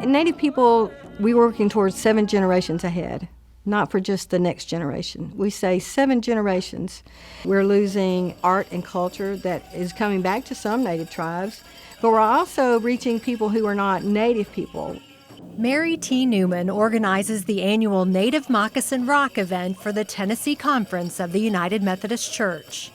Native people, we're working towards 7 generations ahead, not for just the next generation. We say 7 generations. We're losing art and culture that is coming back to some Native tribes, but we're also reaching people who are not Native people. Mary T. Newman organizes the annual Native Moccasin Rock event for the Tennessee Conference of the United Methodist Church.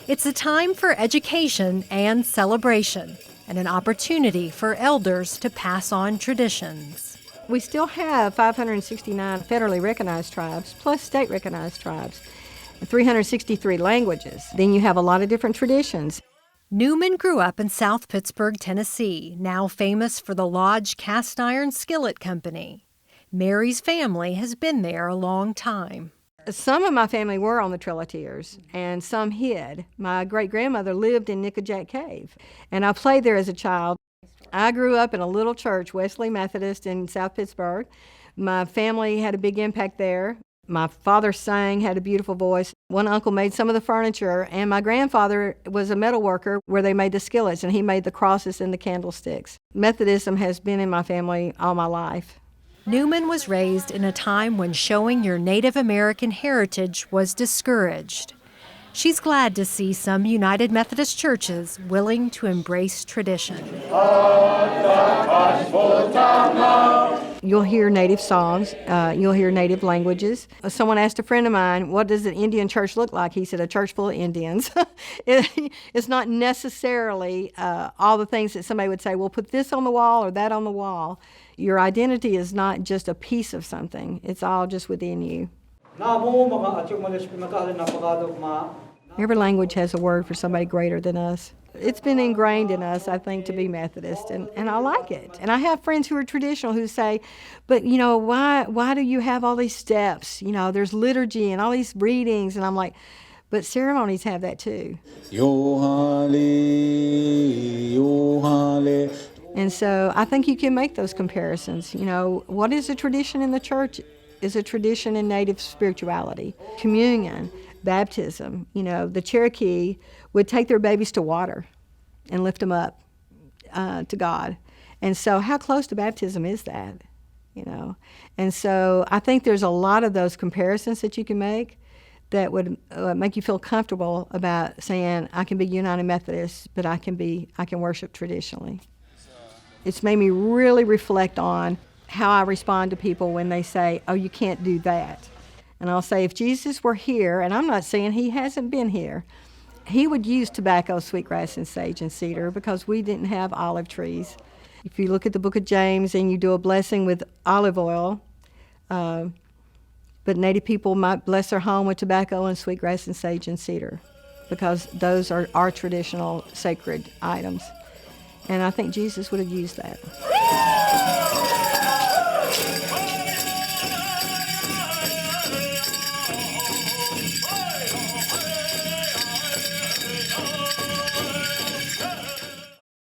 It's a time for education and celebration, and an opportunity for elders to pass on traditions. We still have 569 federally recognized tribes, plus state recognized tribes, and 363 languages. Then you have a lot of different traditions. Newman grew up in South Pittsburgh, Tennessee, now famous for the Lodge Cast Iron Skillet Company. Mary's family has been there a long time. Some of my family were on the Trail of Tears, and some hid. My great-grandmother lived in Nickajack Cave, and I played there as a child. I grew up in a little church, Wesley Methodist in South Pittsburgh. My family had a big impact there. My father sang, had a beautiful voice. One uncle made some of the furniture, and my grandfather was a metal worker where they made the skillets, and he made the crosses and the candlesticks. Methodism has been in my family all my life. Newman was raised in a time when showing your Native American heritage was discouraged. She's glad to see some United Methodist churches willing to embrace tradition. You'll hear Native songs, you'll hear Native languages. Someone asked a friend of mine, what does an Indian church look like? He said, a church full of Indians. It's not necessarily all the things that somebody would say, well, put this on the wall or that on the wall. Your identity is not just a piece of something, it's all just within you. Every language has a word for somebody greater than us. It's been ingrained in us, I think, to be Methodist, and I like it. And I have friends who are traditional who say, but, you know, why do you have all these steps? You know, there's liturgy and all these readings, and I'm like, but ceremonies have that too. And so I think you can make those comparisons. You know, what is a tradition in the church is a tradition in Native spirituality. Communion, baptism, you know, the Cherokee would take their babies to water and lift them up to God. And so how close to baptism is that, you know? And so I think there's a lot of those comparisons that you can make that would make you feel comfortable about saying, I can be United Methodist, but I can worship traditionally. It's made me really reflect on how I respond to people when they say, oh, you can't do that. And I'll say, if Jesus were here, and I'm not saying he hasn't been here, he would use tobacco, sweetgrass, and sage and cedar because we didn't have olive trees. If you look at the book of James and you do a blessing with olive oil, but Native people might bless their home with tobacco and sweetgrass and sage and cedar because those are our traditional sacred items. And I think Jesus would have used that.